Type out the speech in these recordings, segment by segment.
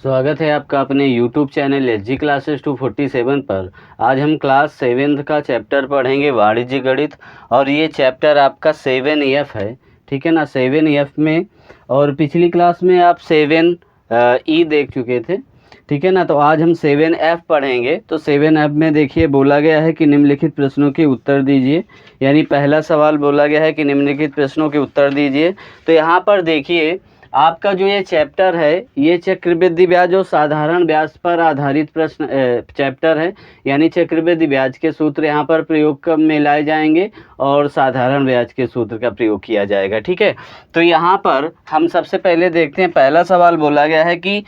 स्वागत है आपका अपने YouTube चैनल SG क्लासेस 247 पर। आज हम क्लास 7th का चैप्टर पढ़ेंगे वाणिज्य गणित, और ये चैप्टर आपका 7F है, ठीक है ना। 7F में, और पिछली क्लास में आप 7E देख चुके थे, ठीक है ना। तो आज हम 7F पढ़ेंगे। तो 7F में देखिए बोला गया है कि निम्नलिखित प्रश्नों के उत्तर दीजिए, यानी पहला सवाल बोला गया है कि निम्नलिखित प्रश्नों के उत्तर दीजिए। तो यहाँ पर देखिए आपका जो ये चैप्टर है, ये चक्रवृद्धि ब्याज और साधारण ब्याज पर आधारित प्रश्न चैप्टर है, यानी चक्रवृद्धि ब्याज के सूत्र यहाँ पर प्रयोग में लाए जाएंगे और साधारण ब्याज के सूत्र का प्रयोग किया जाएगा, ठीक है। तो यहाँ पर हम सबसे पहले देखते हैं, पहला सवाल बोला गया है कि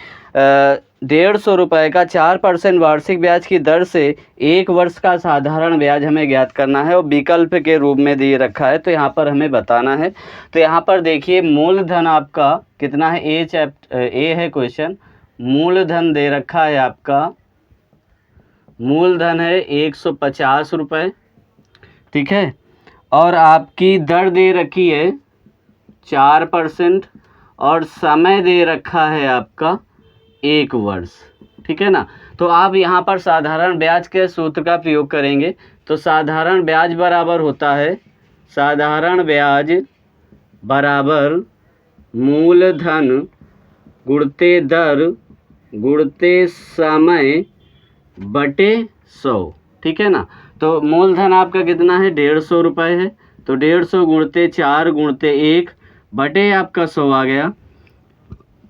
150 रुपये का 4% वार्षिक ब्याज की दर से 1 वर्ष का साधारण ब्याज हमें ज्ञात करना है, और विकल्प के रूप में दिए रखा है, तो यहाँ पर हमें बताना है। तो यहाँ पर देखिए मूलधन आपका कितना है, ए है क्वेश्चन। मूलधन दे रखा है आपका, मूलधन है 150 रुपये, ठीक है। और आपकी दर दे रखी है 4%, और समय दे रखा है आपका 1 वर्ष, ठीक है ना। तो आप यहाँ पर साधारण ब्याज के सूत्र का प्रयोग करेंगे। तो साधारण ब्याज बराबर होता है, साधारण ब्याज बराबर मूलधन गुणते दर गुणते समय बटे 100, ठीक है ना। तो मूलधन आपका कितना है, 150 रुपये है। तो 150 गुणते 4 गुणते 1 बटे आपका 100 आ गया।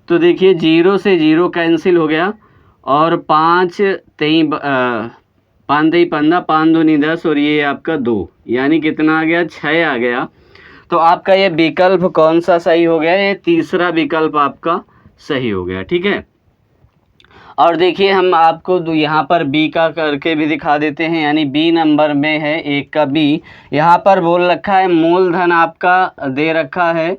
तो देखिए 0 से 0 कैंसिल हो गया, और 5 3 5 3 15 5 2 9 10, और ये आपका 2, यानी कितना आ गया, 6 आ गया। तो आपका ये विकल्प कौन सा सही हो गया, ये तीसरा विकल्प आपका सही हो गया, ठीक है। और देखिए हम आपको यहाँ पर बी का करके भी दिखा देते हैं, यानी बी नंबर में है, 1 का बी। यहाँ पर बोल रखा है मूलधन आपका दे रखा है,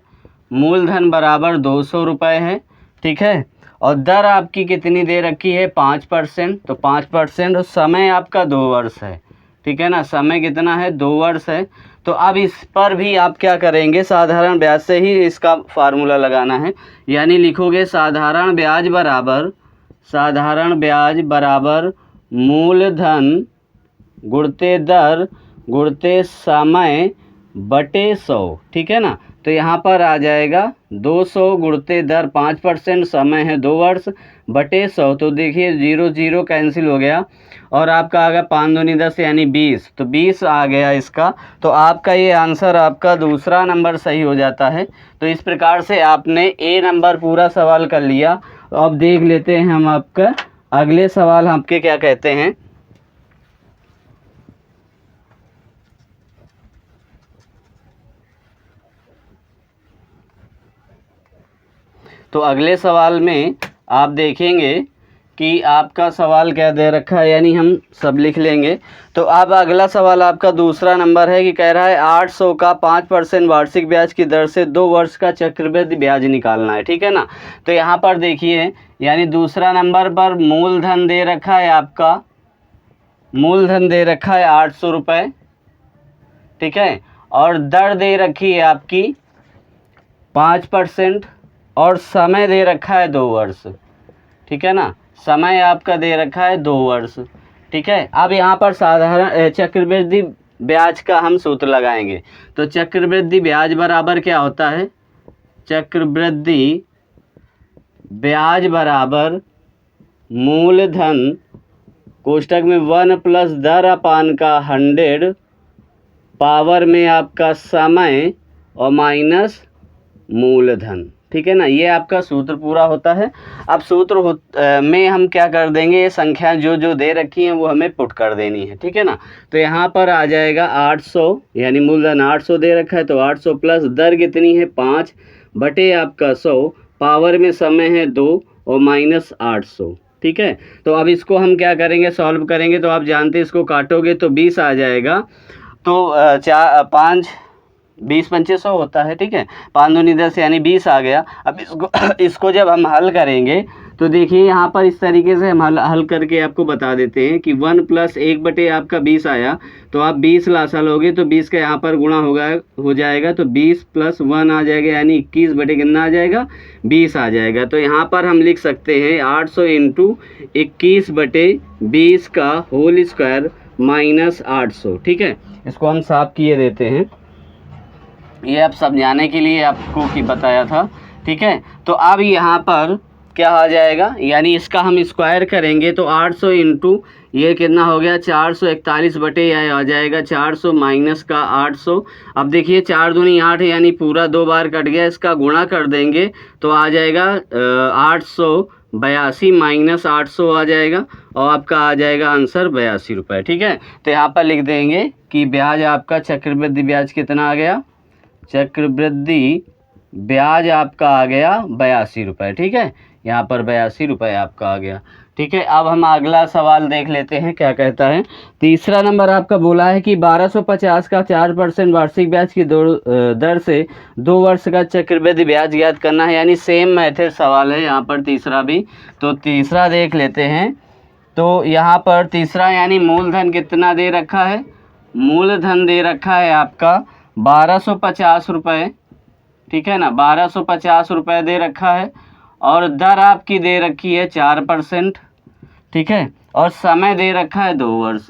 मूलधन बराबर 200 रुपये है, ठीक है। और दर आपकी कितनी दे रखी है, 5%। तो 5%, और समय आपका 2 वर्ष है, ठीक है ना। समय कितना है, 2 वर्ष है। तो अब इस पर भी आप क्या करेंगे, साधारण ब्याज से ही इसका फार्मूला लगाना है, यानी लिखोगे साधारण ब्याज बराबर मूलधन गुणते दर गुणते समय बटे 100, ठीक है ना। तो यहाँ पर आ जाएगा 200 गुणते दर 5%, समय है 2 वर्ष, बटे 100। तो देखिए 0 0 कैंसिल हो गया, और आपका आ गया 5 दूनी 10, यानी 20। तो 20 आ गया इसका। तो आपका ये आंसर आपका दूसरा नंबर सही हो जाता है। तो इस प्रकार से आपने ए नंबर पूरा सवाल कर लिया। अब देख लेते हैं हम आपका अगले सवाल आपके क्या कहते हैं। तो अगले सवाल में आप देखेंगे कि आपका सवाल क्या दे रखा है, यानी हम सब लिख लेंगे। तो अब अगला सवाल आपका दूसरा नंबर है कि कह रहा है 800 का 5% वार्षिक ब्याज की दर से 2 वर्ष का चक्रवृद्धि ब्याज निकालना है, ठीक है ना। तो यहाँ पर देखिए, यानी दूसरा नंबर पर मूलधन दे रखा है आपका, मूलधन दे रखा है 800 रुपये, ठीक है। और दर दे रखी है आपकी 5%, और समय दे रखा है 2 वर्ष, ठीक है ना। समय आपका दे रखा है 2 वर्ष, ठीक है। अब यहाँ पर साधारण चक्रवृद्धि ब्याज का हम सूत्र लगाएंगे। तो चक्रवृद्धि ब्याज बराबर क्या होता है, चक्रवृद्धि ब्याज बराबर मूलधन कोष्टक में 1 प्लस दर अपान का 100 पावर में आपका समय और माइनस मूलधन, ठीक है ना। ये आपका सूत्र पूरा होता है। अब सूत्र में हम क्या कर देंगे, ये संख्या जो जो दे रखी हैं वो हमें पुट कर देनी है, ठीक है ना। तो यहाँ पर आ जाएगा 800, यानी मूलधन 800 दे रखा है, तो 800 प्लस दर कितनी है 5 बटे आपका 100, पावर में समय है 2 और माइनस 800, ठीक है। तो अब इसको हम क्या करेंगे, सॉल्व करेंगे। तो आप जानते हैं इसको काटोगे तो 20 आ जाएगा। तो 5 20 पंचे 100 होता है, ठीक है। 5 दूनी 10 यानी 20 आ गया। अब इसको जब हम हल करेंगे तो देखिए यहाँ पर इस तरीके से हम हल करके आपको बता देते हैं कि 1 + 1/, आपका 20 आया, तो आप 20 लासा लोगे तो 20 का यहाँ पर गुणा हो जाएगा, तो 20 + 1 आ जाएगा, यानी 21 कितना आ जाएगा, 20 आ जाएगा। तो यहाँ पर हम लिख सकते हैं 800 × 21/20 का होल स्क्वायर माइनस 800, ठीक है। इसको हम साफ किए देते हैं, ये आप समझाने के लिए आपको की बताया था, ठीक है। तो अब यहाँ पर क्या आ जाएगा, यानी इसका हम स्क्वायर करेंगे तो 800 × ये कितना हो गया, 441/, यह आ जाएगा 400 माइनस का 800। अब देखिए 4 दूनी 8 यानी पूरा 2 बार कट गया, इसका गुणा कर देंगे तो आ जाएगा 882 माइनस 800 आ जाएगा, और आपका आ जाएगा आंसर 82 रुपये, ठीक है। तो यहाँ पर लिख देंगे कि ब्याज आपका चक्रवृद्धि ब्याज कितना आ गया, चक्रवृद्धि ब्याज आपका आ गया 82 रुपये, ठीक है। यहाँ पर 82 रुपये आपका आ गया, ठीक है। अब हम अगला सवाल देख लेते हैं क्या कहता है। तीसरा नंबर आपका बोला है कि 1250 का 4% वार्षिक ब्याज की दर से 2 वर्ष का चक्रवृद्धि ब्याज ज्ञात करना है, यानी सेम मेथड सवाल है यहाँ पर तीसरा भी। तो तीसरा देख लेते हैं। तो यहाँ पर तीसरा यानी मूलधन कितना दे रखा है, मूलधन दे रखा है आपका 1250 रुपये, ठीक है ना, 1250 रुपये दे रखा है, और दर आपकी दे रखी है 4%, ठीक है, और समय दे रखा है 2 वर्ष,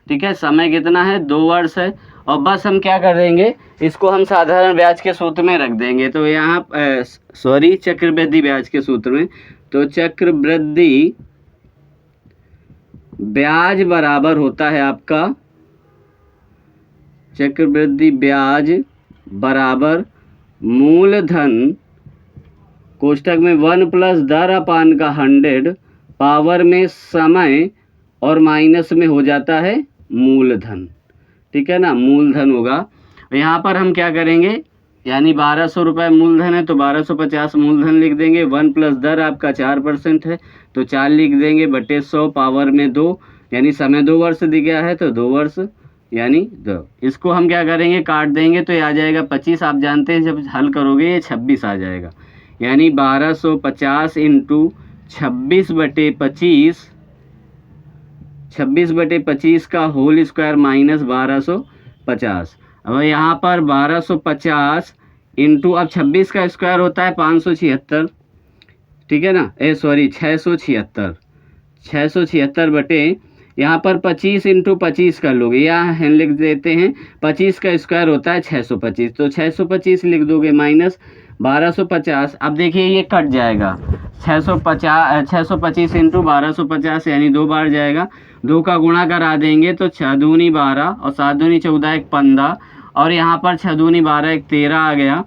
ठीक है। समय कितना है, 2 वर्ष है। और बस हम क्या कर देंगे, इसको हम साधारण ब्याज के सूत्र में रख देंगे। तो यहाँ चक्रवृद्धि ब्याज के सूत्र में, तो चक्रवृद्धि ब्याज बराबर होता है आपका, चक्रवृद्धि ब्याज बराबर मूलधन कोष्ठक में 1 + दर अपान का 100 पावर में समय और माइनस में हो जाता है मूलधन, ठीक है ना, मूलधन होगा। यहाँ पर हम क्या करेंगे, यानी 1200 रुपये मूलधन है तो 1250 मूलधन लिख देंगे, 1 + दर आपका 4% है तो 4 लिख देंगे बटे 100 पावर में 2, यानी समय 2 वर्ष दिया गया है तो 2 वर्ष यानी 2। इसको हम क्या करेंगे, काट देंगे तो ये आ जाएगा 25। आप जानते हैं जब हल करोगे ये 26 आ जाएगा, यानी 1250 × 26/25, 26/25 का होल स्क्वायर माइनस 1250। अब यहाँ पर 1250 इंटू, अब 26 का स्क्वायर होता है 576, ठीक है ना, 676 बटे यहाँ पर 25 × 25 कर लोगे, यहाँ लिख देते हैं 25 का स्क्वायर होता है 625, तो 625 लिख दोगे माइनस 1250। अब देखिए ये कट जाएगा, 625 × 1250 यानी 2 बार जाएगा, 2 का गुणा करा देंगे तो 6 दूनी 12 और 7 दूनी 14 1 15, और यहाँ पर 6 दूनी 12 1 13 आ गया,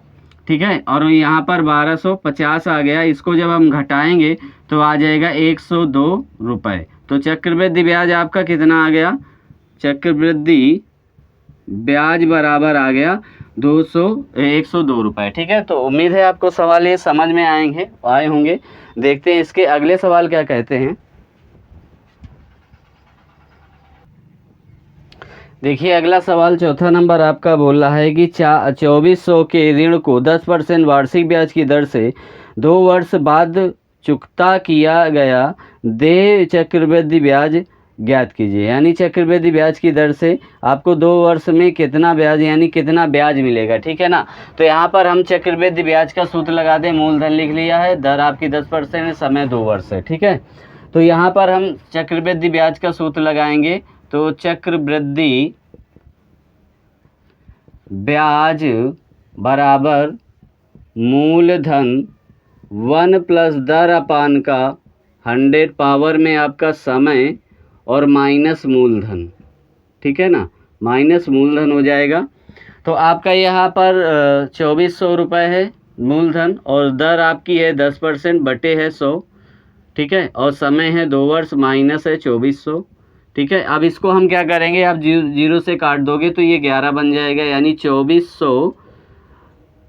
ठीक है, और यहाँ पर 1250 आ गया। इसको जब हम घटाएंगे तो आ जाएगा 102 रुपये। तो चक्रवृद्धि ब्याज आपका कितना आ गया, चक्रवृद्धि ब्याज बराबर आ गया 102 रुपये, ठीक है। तो उम्मीद है आपको सवाल ये समझ में आए होंगे। देखते हैं इसके अगले सवाल क्या कहते हैं। देखिए अगला सवाल चौथा नंबर आपका बोल रहा है कि 2400 के ऋण को 10% वार्षिक ब्याज की दर से 2 वर्ष बाद चुकता किया गया देय चक्रवृद्धि ब्याज ज्ञात कीजिए, यानी चक्रवृद्धि ब्याज की दर से आपको 2 वर्ष में कितना ब्याज, यानी कितना ब्याज मिलेगा, ठीक है ना। तो यहाँ पर हम चक्रवृद्धि ब्याज का सूत्र लगा दें, मूलधन लिख लिया है, दर आपकी 10% है, समय 2 वर्ष है, ठीक है। तो यहाँ पर हम चक्रवृद्धि ब्याज का सूत्र लगाएंगे, तो चक्रवृद्धि ब्याज बराबर मूलधन 1 + दर अपान का 100 पावर में आपका समय और माइनस मूलधन, ठीक है ना, माइनस मूलधन हो जाएगा। तो आपका यहाँ पर 2400 रुपये है मूलधन, और दर आपकी है 10% बटे है 100, ठीक है, और समय है 2 वर्ष माइनस है 2400, ठीक है। अब इसको हम क्या करेंगे, आप 0 से काट दोगे तो ये 11 बन जाएगा, यानी 2400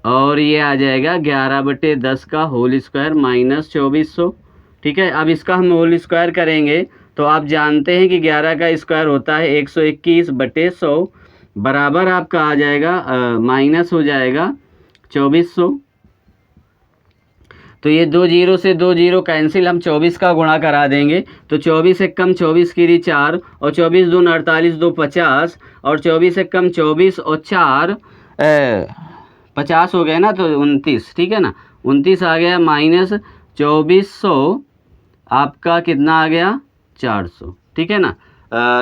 और ये आ जाएगा 11/10 का होल स्क्वायर माइनस 2400, ठीक है। अब इसका हम होल स्क्वायर करेंगे तो आप जानते हैं कि 11 का स्क्वायर होता है 121/100, बराबर आपका आ जाएगा माइनस हो जाएगा 2400। तो ये 2 जीरो से 2 जीरो कैंसिल, हम 24 का गुणा करा देंगे तो 24 एक कम 24 की 4 और 24 दून 48 2 50 और 24 एक कम 24 और 4 50 हो गए ना, तो 29, ठीक है ना, 29 आ गया माइनस 2400 आपका कितना आ गया 400, ठीक है ना,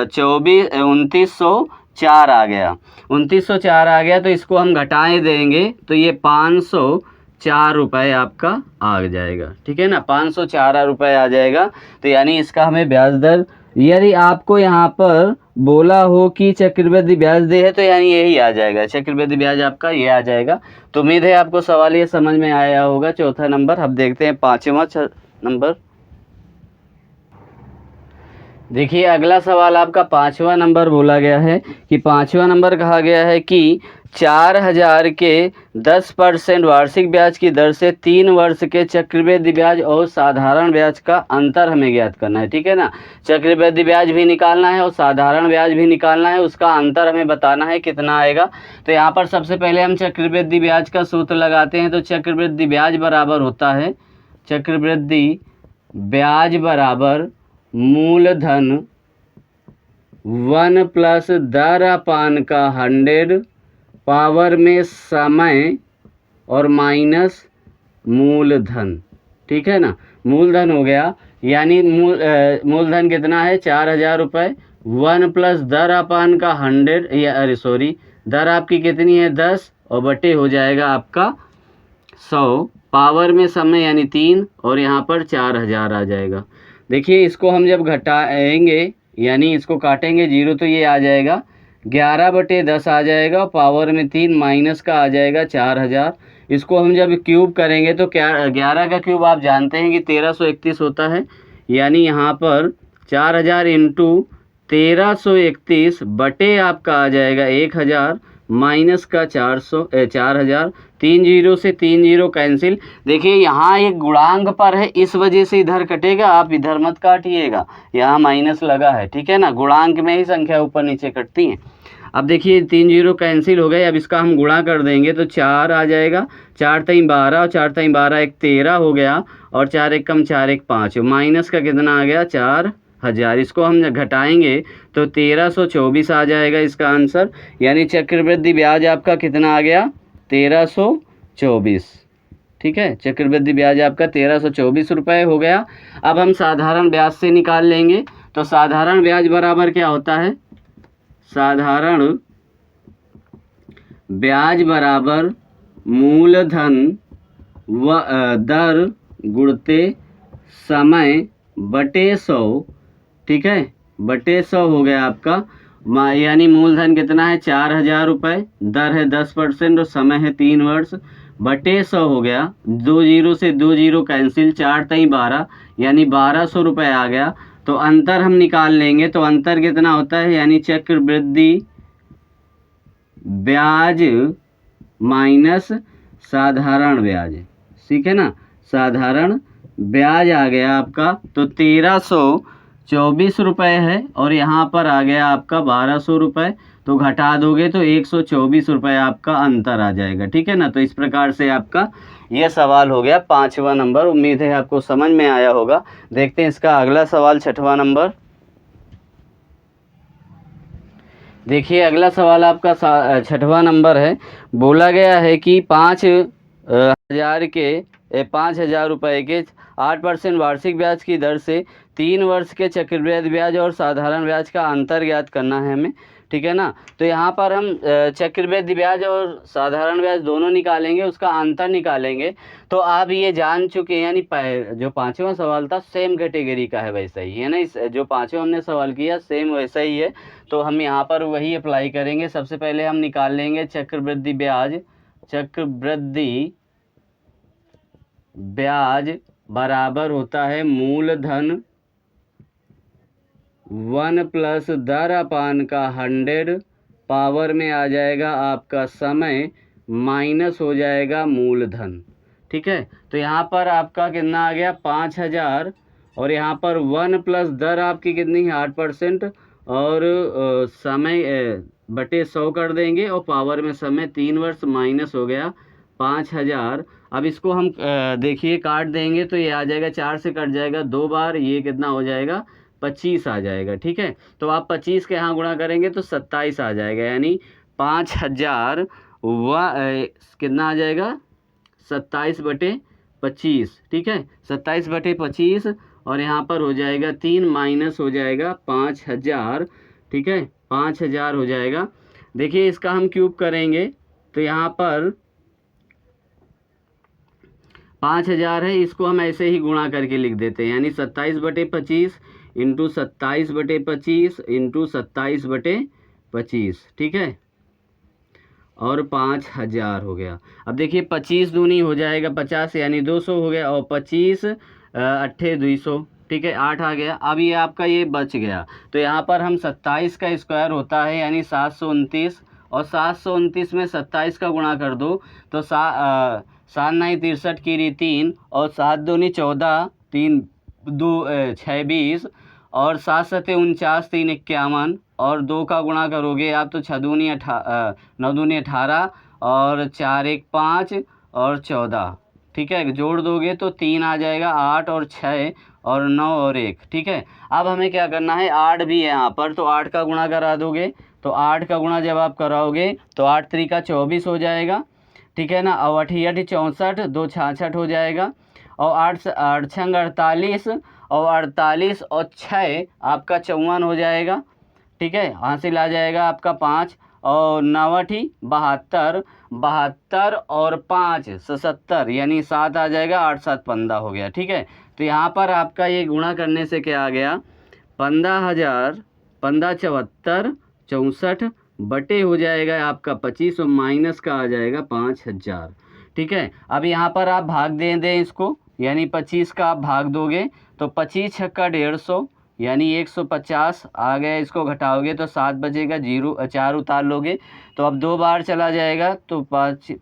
2904 आ गया, 2904 आ गया। तो इसको हम घटाए देंगे तो ये 504 रुपये आपका आ जाएगा, ठीक है ना, 504 रुपये आ जाएगा। तो यानी इसका हमें ब्याज दर, यदि आपको यहाँ पर बोला हो कि चक्रवृद्धि ब्याज दे है तो यानी यही आ जाएगा, चक्रवृद्धि ब्याज आपका ये आ जाएगा। तो उम्मीद है आपको सवाल ये समझ में आया होगा। चौथा नंबर अब देखते हैं, पाँचवा नंबर। देखिए अगला सवाल आपका 5वां नंबर बोला गया है कि 5वां नंबर कहा गया है कि 4000 के 10% वार्षिक ब्याज की दर से 3 वर्ष के चक्रवृद्धि ब्याज और साधारण ब्याज का अंतर हमें ज्ञात करना है, ठीक है ना। चक्रवृद्धि ब्याज भी निकालना है और साधारण ब्याज भी निकालना है, उसका अंतर हमें बताना है कितना आएगा। तो यहाँ पर सबसे पहले हम चक्रवृद्धि ब्याज का सूत्र लगाते हैं। तो चक्रवृद्धि ब्याज बराबर होता है, चक्रवृद्धि ब्याज बराबर मूलधन 1 प्लस दर अपान का 100 पावर में समय और माइनस मूलधन, ठीक है ना। मूलधन हो गया, यानी मूलधन कितना है 4000 रुपये, 1 प्लस दर अपान का 100 या अरे सॉरी दर आपकी कितनी है 10 और बटे हो जाएगा आपका 100 पावर में समय यानी 3 और यहाँ पर 4000 आ जाएगा। देखिए इसको हम जब घटाएंगे यानी इसको काटेंगे जीरो तो ये आ जाएगा 11/10 आ जाएगा, पावर में 3 माइनस का आ जाएगा 4000। इसको हम जब क्यूब करेंगे तो क्या 11 का क्यूब आप जानते हैं कि 1331 होता है, यानी यहाँ पर 4000 इंटू 1331 बटे आपका आ जाएगा 1000 माइनस का 4000, 3 जीरो से 3 जीरो कैंसिल। देखिए यहाँ एक गुणांक पर है इस वजह से इधर कटेगा, आप इधर मत काटिएगा, यहाँ माइनस लगा है, ठीक है ना, गुणांक में ही संख्या ऊपर नीचे कटती हैं। अब देखिए 3 जीरो कैंसिल हो गए, अब इसका हम गुणा कर देंगे तो 4 आ जाएगा, 4 3 12 और 4 3 12 एक 13 हो गया और 4 1 कम 4 1 5, माइनस का कितना आ गया 4000। इसको हम घटाएंगे तो 1324 आ जाएगा इसका आंसर, यानी चक्रवृद्धि ब्याज आपका कितना आ गया 1324, ठीक है, चक्रवृद्धि ब्याज आपका 1324 रुपये हो गया। अब हम साधारण ब्याज से निकाल लेंगे। तो साधारण ब्याज बराबर क्या होता है, साधारण ब्याज बराबर मूलधन व दर गुणते समय बटे 100, ठीक है, बटे 100 हो गया आपका, यानी मूलधन कितना है 4000 रुपये, दर है 10% और समय है 3 वर्ष, बटे 100 हो गया, 2 जीरो से 2 जीरो कैंसिल, 4 3 12 यानी 1200 रुपये आ गया। तो अंतर हम निकाल लेंगे तो अंतर कितना होता है, यानी चक्रवृद्धि ब्याज माइनस साधारण ब्याज, ठीक है ना, साधारण ब्याज आ गया आपका तो 1324 रुपये है और यहाँ पर आ गया आपका 1200 रुपये, तो घटा दोगे तो 124 रुपये आपका अंतर आ जाएगा, ठीक है ना। तो इस प्रकार से आपका यह सवाल हो गया 5वां नंबर। उम्मीद है आपको समझ में आया होगा। देखते हैं इसका अगला सवाल 6वां नंबर। देखिए अगला सवाल आपका 6वां नंबर है। बोला गया है कि 5,000 रुपये के 8% वार्षिक ब्याज की दर से 3 वर्ष के चक्रवृद्धि ब्याज और साधारण ब्याज का अंतर ज्ञात करना है हमें, ठीक है ना। तो यहाँ पर हम चक्रवृद्धि ब्याज और साधारण ब्याज दोनों निकालेंगे, उसका अंतर निकालेंगे। तो आप ये जान चुके हैं, यानी जो 5वां सवाल था सेम कैटेगरी का है, वैसा ही है ना, इस जो 5वां हमने सवाल किया सेम वैसा ही है। तो हम यहाँ पर वही अप्लाई करेंगे। सबसे पहले हम निकाल लेंगे चक्रवृद्धि ब्याज, चक्रवृद्धि ब्याज बराबर होता है मूलधन 1 प्लस दर अपान का 100 पावर में आ जाएगा आपका समय माइनस हो जाएगा मूलधन, ठीक है। तो यहाँ पर आपका कितना आ गया 5000 और यहाँ पर 1 प्लस दर आपकी कितनी है 8% और समय बटे 100 कर देंगे और पावर में समय 3 वर्ष माइनस हो गया 5000। अब इसको हम देखिए काट देंगे तो ये आ जाएगा 4 से कट जाएगा 2 बार, ये कितना हो जाएगा 25 आ जाएगा। ठीक है, तो आप 25 के यहाँ गुणा करेंगे तो 27 आ जाएगा, यानी 5000 कितना आ जाएगा 27/25। ठीक है, 27/25 और यहाँ पर हो जाएगा 3 माइनस हो जाएगा 5000। ठीक है, 5000 हो जाएगा। देखिए इसका हम क्यूब करेंगे तो यहाँ पर 5000 है, इसको हम ऐसे ही गुणा करके लिख देते हैं, यानी 27/25 इंटू 27/25 इंटू 27/25। ठीक है, और 5000 हो गया। अब देखिए 25 दूनी हो जाएगा 50, यानी 200 हो गया, और 25 अट्ठे 200। ठीक है, 8 आ गया। अब ये आपका ये बच गया, तो यहाँ पर हम 27 का स्क्वायर होता है यानी 729, और 729 में 27 का गुणा कर दो तो 7 9 63 की री 3, और 7 दूनी 14, 3 2 6 20, और 7 7 49, 3 51, और 2 का गुणा करोगे आप तो 6 दूनी 9 दूनी 18, और 4 1 5, और 14। ठीक है, जोड़ दोगे तो 3 आ जाएगा, 8 और 6 और 9 और 1। ठीक है, अब हमें क्या करना है, 8 भी है यहाँ पर, तो 8 का गुणा करा दोगे, तो 8 का गुणा जब आप कराओगे तो 8 3 का 24 हो जाएगा। ठीक है ना, और 8 8 64, 2 66 हो जाएगा, और 8 8 6 48, और 48 और 6 आपका 54 हो जाएगा। ठीक है, हासिल आ जाएगा आपका 5, और 9 72, 72 और 5 77, यानी 7 आ जाएगा, 8 7 15 हो गया। ठीक है, तो यहाँ पर आपका ये गुणा करने से क्या आ गया, 15,000 15 74 64 बटे हो जाएगा आपका 25, और माइनस का आ जाएगा 5000। ठीक है, अब यहाँ पर आप भाग दे दें इसको, यानी 25 का आप भाग दोगे तो 25 छक्का 150, यानी 150 आ गया। इसको घटाओगे तो 7 बचेगा, 0 4 उतार लोगे तो अब 2 बार चला जाएगा तो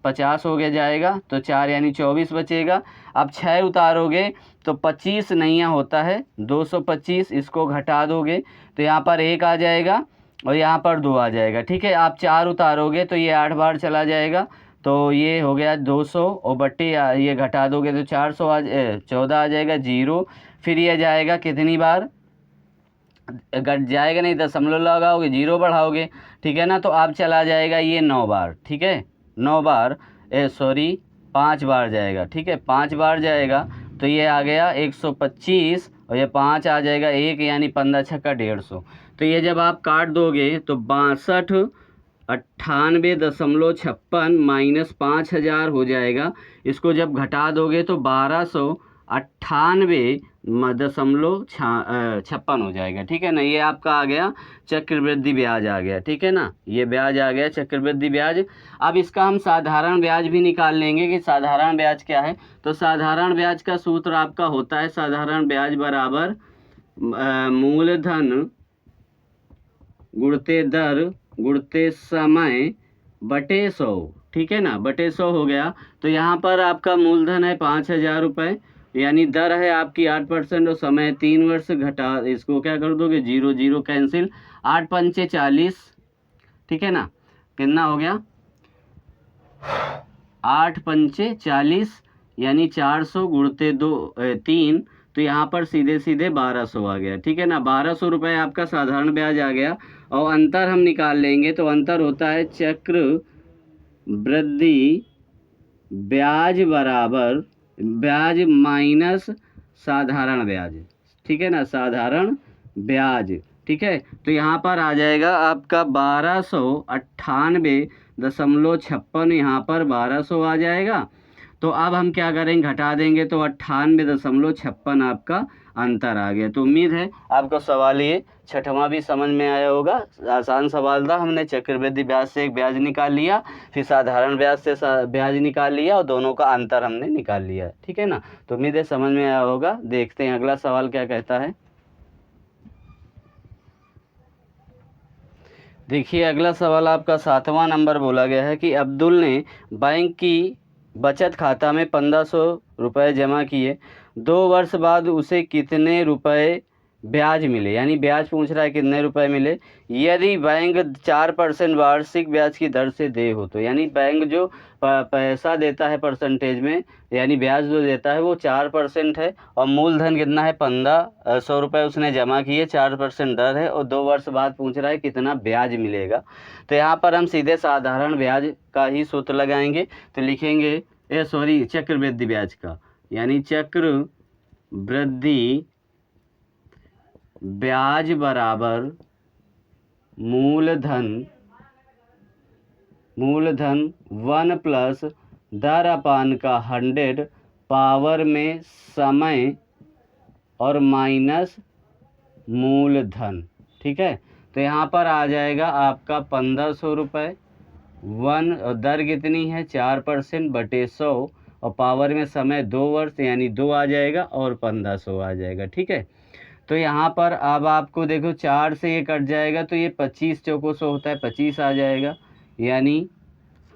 50 हो गया जाएगा, तो 4 यानी 24 बचेगा। अब 6 उतारोगे तो 25 नहीं होता है, 225, इसको घटा दोगे तो यहाँ पर 1 आ जाएगा और यहाँ पर 2 आ जाएगा। ठीक है, आप 4 उतारोगे तो ये 8 बार चला जाएगा, तो ये हो गया 200, और बट्टे ये घटा दोगे तो 400 14 आ जाएगा, 0। फिर ये जाएगा कितनी बार, घट जाएगा नहीं, दशमलव लगाओगे 0 बढ़ाओगे। ठीक है ना, तो आप चला जाएगा ये 9 बार। ठीक है, 9 बार 5 बार जाएगा। ठीक है, 5 बार जाएगा तो ये आ गया 125, और ये 5 आ जाएगा 1, यानी 15 छक्का 150। तो ये जब आप काट दोगे तो 62 98.56 माइनस 5000 हो जाएगा। इसको जब घटा दोगे तो 1298.56 हो जाएगा। ठीक है ना, ये आपका आ गया चक्रवृद्धि ब्याज आ गया। ठीक है ना, ये ब्याज आ गया चक्रवृद्धि ब्याज। अब इसका हम साधारण ब्याज भी निकाल लेंगे कि साधारण ब्याज क्या है। तो साधारण ब्याज का सूत्र आपका होता है, साधारण ब्याज बराबर मूलधन गुणते दर गुणते समय बटे 100। ठीक है ना, बटे 100 हो गया। तो यहाँ पर आपका मूलधन है 5000 रुपये, यानी दर है आपकी 8% और समय 3 वर्ष। घटा इसको क्या कर दोगे, 0 0 कैंसिल, 8 पंचे 40। ठीक है ना, कितना हो गया 8 पंचे 40, यानी 400 गुणते 3, तो यहाँ पर सीधे सीधे 1200 आ गया। ठीक है ना, 1200 रुपये आपका साधारण ब्याज आ गया। और अंतर हम निकाल लेंगे, तो अंतर होता है चक्र वृद्धि ब्याज बराबर ब्याज माइनस साधारण ब्याज। ठीक है ना, साधारण ब्याज। ठीक है, तो यहाँ पर आ जाएगा आपका 1298.56, यहाँ पर 1200 आ जाएगा। तो अब हम क्या करेंगे, घटा देंगे तो 98.56 आपका अंतर आ गया। तो उम्मीद है आपको सवाल ये 6वां भी समझ में आया होगा। आसान सवाल था, हमने चक्रवृद्धि ब्याज से एक ब्याज निकाल लिया, फिर साधारण ब्याज से ब्याज निकाल लिया, और दोनों का अंतर हमने निकाल लिया। ठीक है ना, तो उम्मीद है समझ में आया होगा। देखते हैं अगला सवाल क्या कहता है। देखिए अगला सवाल आपका 7वां नंबर बोला गया है कि अब्दुल ने बैंक की बचत खाता में 1500 रुपये जमा किए, 2 वर्ष बाद उसे कितने रुपए ब्याज मिले, यानी ब्याज पूछ रहा है कितने रुपए मिले। यदि बैंक 4% वार्षिक ब्याज की दर से दे हो तो, यानी बैंक जो पैसा देता है परसेंटेज में, यानी ब्याज जो देता है वो 4% है, और मूलधन कितना है 1500 रुपये उसने जमा किए, 4% दर है, और 2 वर्ष बाद पूछ रहा है कितना ब्याज मिलेगा। तो यहाँ पर हम सीधे साधारण ब्याज का ही सूत्र लगाएंगे। तो लिखेंगे चक्रवृद्धि ब्याज का, यानी चक्रवृद्धि ब्याज बराबर मूलधन 1 प्लस दर अपान का 100 पावर में समय और माइनस मूलधन। ठीक है, तो यहाँ पर आ जाएगा आपका 1500 रुपये, दर कितनी है 4% बटे 100, और पावर में समय 2 वर्ष यानी 2 आ जाएगा, और 1500 आ जाएगा। ठीक है, तो यहाँ पर अब आपको देखो 4 से ये कट जाएगा तो ये 25 चौको 100 होता है, 25 आ जाएगा, यानी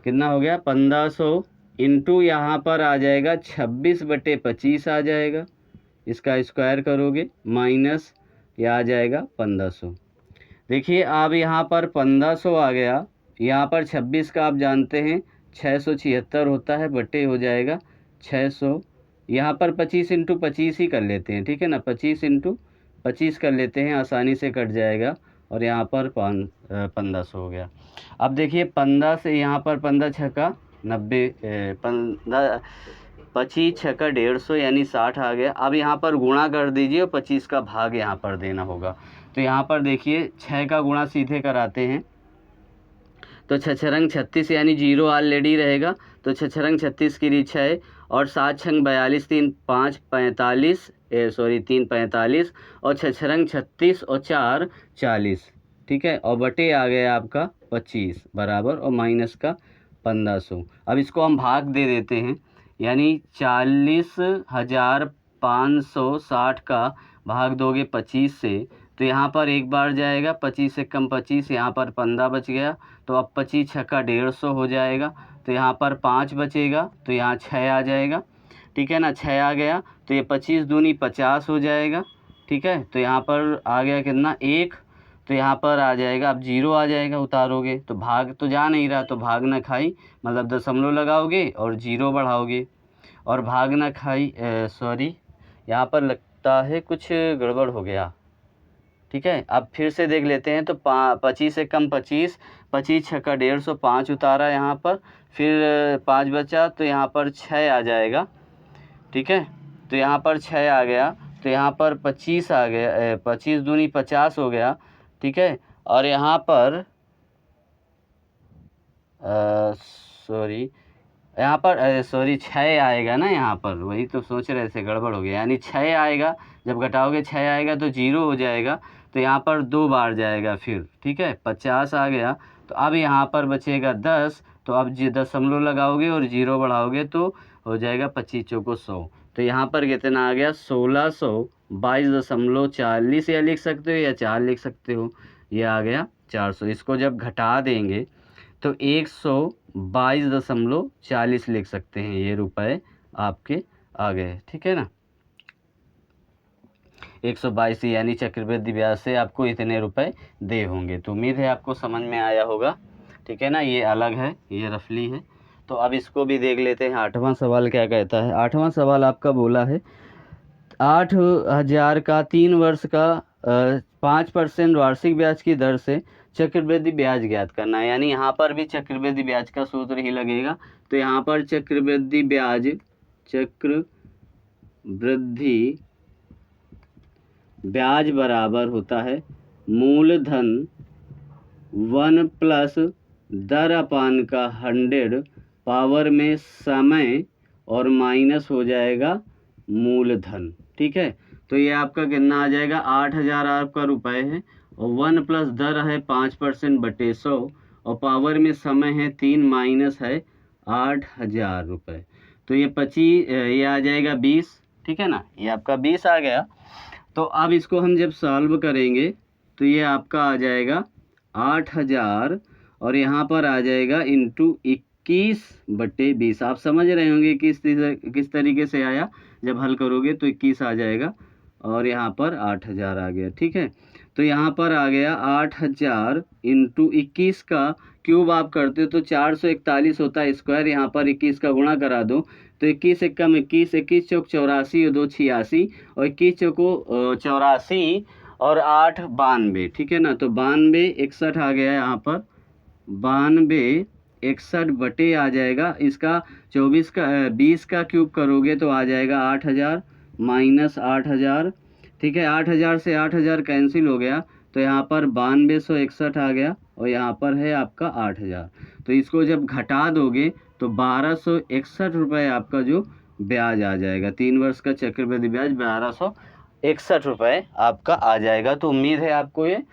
कितना हो गया 1500 इंटू यहाँ पर आ जाएगा 26/25 आ जाएगा, इसका स्क्वायर करोगे माइनस ये आ जाएगा 1500। देखिए अब यहाँ पर 1500 आ गया, यहाँ पर 26 का आप जानते हैं 676 होता है, बटे हो जाएगा 600, यहाँ पर 25 इंटू 25 ही कर लेते हैं। ठीक है ना, 25 इंटू 25 कर लेते हैं, आसानी से कट जाएगा, और यहाँ पर 1500 हो गया। अब देखिए 15 से यहाँ पर 15 छक्का 90, 15 25 छक्का 150 यानी 60 आ गया। अब यहाँ पर गुणा कर दीजिए और 25 का भाग यहाँ पर देना होगा। तो यहाँ पर देखिए 6 का गुणा सीधे कराते हैं, तो 6 छरंग 36 यानी 0 ऑलरेडी रहेगा, तो 6 छरंग 36 की री 6, और 7 छंग 42, 3 5 45, 3 45, और 6 छरंग 36 और 4 40। ठीक है, और बटे आ गया आपका 25 बराबर, और माइनस का 1500। अब इसको हम भाग दे देते हैं, यानी 40,560 का भाग दोगे 25 से, तो यहाँ पर एक बार जाएगा 25 से कम 25, यहाँ पर 15 बच गया, तो अब 25 छक्का 150 हो जाएगा, तो यहाँ पर 5 बचेगा, तो यहाँ 6 आ जाएगा। ठीक है ना, 6 आ गया, तो ये 25 दूनी 50 हो जाएगा। ठीक है, तो यहाँ पर आ गया कितना 1, तो यहाँ पर आ जाएगा, अब 0 आ जाएगा, उतारोगे तो भाग तो जा नहीं रहा, तो भाग ना खाई मतलब दशमलव लगाओगे और 0 बढ़ाओगे, और भाग ना खाई यहाँ पर लगता है कुछ गड़बड़ हो गया। ठीक है, अब फिर से देख लेते हैं, तो 25 से कम 25, 25 छक्का 150, 5 उतारा यहाँ पर, फिर 5 बचा, तो यहाँ पर 6 आ जाएगा। ठीक है, तो यहाँ पर 6 आ गया, तो यहाँ पर 25 आ गया, 25 दूनी 50 हो गया। ठीक है, और यहाँ पर यहाँ पर 6 आएगा ना, यहाँ पर वही तो सोच रहे थे गड़बड़ हो गया, यानी 6 आएगा, जब घटाओगे 6 आएगा तो 0 हो जाएगा, तो यहाँ पर 2 बार जाएगा फिर। ठीक है, 50 आ गया, तो अब यहाँ पर बचेगा 10, तो अब दशमलव लगाओगे और 0 बढ़ाओगे तो हो जाएगा 25 चौको 100, तो यहाँ पर कितना आ गया 1622.40, या लिख सकते हो या 4 लिख सकते हो, ये आ गया 400। इसको जब घटा देंगे तो 122.40 लिख सकते हैं, ये रुपए आपके आ गए। ठीक है ना, 122 यानी चक्रवृद्धि ब्याज से आपको इतने रुपए दे होंगे। तो उम्मीद है आपको समझ में आया होगा। ठीक है ना, ये अलग है, ये रफली है। तो अब इसको भी देख लेते हैं, 8वां सवाल क्या कहता है। 8वां सवाल आपका बोला है 8,000 का 3 वर्ष का 5% वार्षिक ब्याज की दर से चक्रवृद्धि ब्याज ज्ञात करना है, यानी यहाँ पर भी चक्रवृद्धि ब्याज का सूत्र ही लगेगा। तो यहाँ पर चक्रवृद्धि ब्याज बराबर होता है मूलधन 1 प्लस दर अपान का 100 पावर में समय और माइनस हो जाएगा मूलधन। ठीक है, तो ये आपका कितना आ जाएगा 8,000 आपका रुपए है, और 1 प्लस दर है 5% बटे 100, और पावर में समय है 3 माइनस है 8,000 रुपये, तो ये 25 ये आ जाएगा 20। ठीक है ना, ये आपका 20 आ गया। तो अब इसको हम जब सॉल्व करेंगे तो ये आपका आ जाएगा 8,000, और यहाँ पर आ जाएगा इंटू 21/20। आप समझ रहे होंगे किस तरीके से आया, जब हल करोगे तो 21 आ जाएगा, और यहाँ पर 8000 आ गया। ठीक है, तो यहाँ पर आ गया 8000 इंटू 21 का क्यूब आप करते हो तो 441 होता है स्क्वायर। यहाँ पर 21 का गुणा करा दो तो 21 एकम 21, 21 चौक 84 और 2 86 और 21 चौको 84 और 8 92। ठीक है ना, तो 92 61 आ गया यहाँ पर, 92 61 बटे आ जाएगा इसका 24 का 20 का क्यूब करोगे तो आ जाएगा 8000 माइनस 8000। ठीक है, 8000 से 8000 कैंसिल हो गया तो यहाँ पर 9261 आ गया और यहाँ पर है आपका 8000। तो इसको जब घटा दोगे तो 1261 रुपये आपका जो ब्याज आ जाएगा, 3 वर्ष का चक्रवृद्धि ब्याज 1261 रुपये आपका आ जाएगा। तो उम्मीद है आपको ये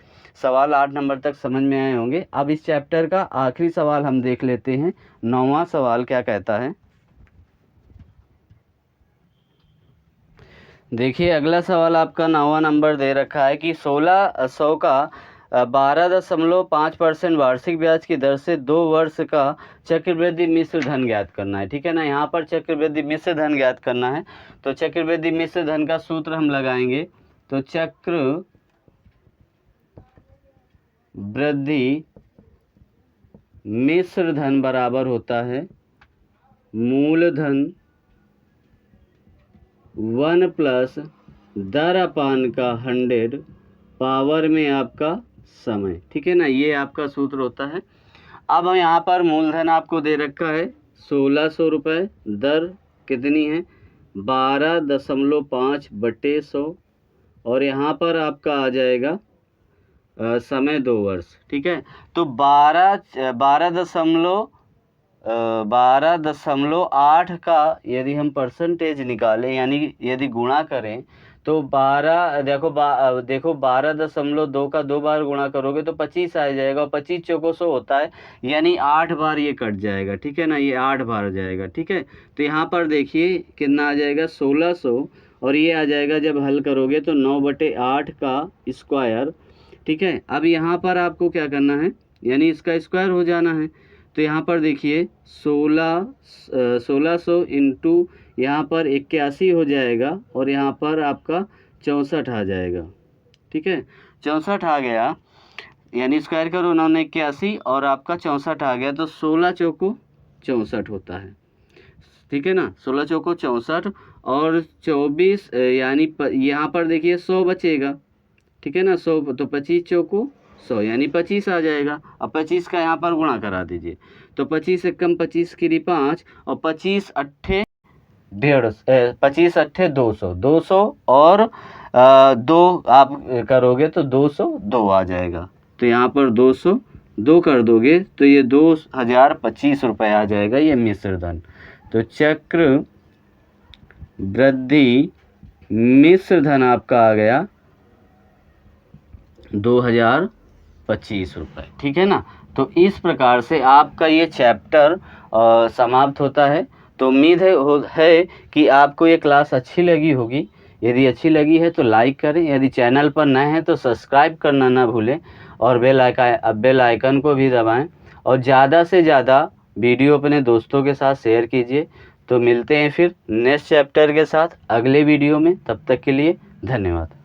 सवाल 8 नंबर तक समझ में आए होंगे। अब इस चैप्टर का आखिरी सवाल हम देख लेते हैं। 9वां सवाल क्या कहता है, देखिए अगला सवाल आपका 9वां नंबर दे रखा है कि 1600 का 12.5% वार्षिक ब्याज की दर से 2 वर्ष का चक्रवृद्धि मिश्र धन ज्ञात करना है। ठीक है ना, यहाँ पर चक्रवृद्धि मिश्र धन ज्ञात करना है। तो चक्रवृद्धि मिश्र धन का सूत्र हम लगाएंगे, तो चक्र वृद्धि मिश्र धन बराबर होता है मूलधन 1 प्लस दर अपान का 100 पावर में आपका समय। ठीक है ना, ये आपका सूत्र होता है। अब हम यहाँ पर मूलधन आपको दे रखा है 1600 रुपये, दर कितनी है 12.5 बटे 100 और यहाँ पर आपका आ जाएगा समय 2 वर्ष। ठीक है, तो 12.8 का यदि हम परसेंटेज निकालें यानी यदि गुणा करें तो 12 देखो 12.2 का 2 बार गुणा करोगे तो 25 आ जाएगा और 25 चौको 100 होता है यानी 8 बार ये कट जाएगा। ठीक है ना, ये 8 बार जाएगा। ठीक है, तो यहाँ पर देखिए कितना आ जाएगा 1600 और ये आ जाएगा जब हल करोगे तो 9/8 का स्क्वायर। ठीक है, अब यहाँ पर आपको क्या करना है यानी इसका स्क्वायर हो जाना है। तो यहाँ पर देखिए 1600 इंटू यहाँ पर 81 हो जाएगा और यहाँ पर आपका 64 आ जाएगा। ठीक है, 64 आ गया यानी स्क्वायर करो उन्होंने 81 और आपका 64 आ गया तो 16 चौको 64 होता है। ठीक है ना, 16 चौको 64 और 24 यानी यहाँ पर देखिए 100 बचेगा। ठीक है ना, 100 तो 25 चौको 100 यानी 25 आ जाएगा। अब 25 का यहाँ पर गुणा करा दीजिए तो 25 एकम 25 की 5 और 25 अट्ठे 200 200 और 2 आप करोगे तो 202 आ जाएगा। तो यहाँ पर 202 कर दोगे तो ये 2025 रुपये आ जाएगा ये मिश्र धन। तो चक्र वृद्धि मिश्र धन आपका आ गया 2025 रुपये। ठीक है ना, तो इस प्रकार से आपका ये चैप्टर समाप्त होता है। तो उम्मीद है कि आपको ये क्लास अच्छी लगी होगी। यदि अच्छी लगी है तो लाइक करें, यदि चैनल पर नए हैं तो सब्सक्राइब करना ना भूलें और बेल आइकन को भी दबाएं और ज़्यादा से ज़्यादा वीडियो अपने दोस्तों के साथ शेयर कीजिए। तो मिलते हैं फिर नेक्स्ट चैप्टर के साथ अगले वीडियो में, तब तक के लिए धन्यवाद।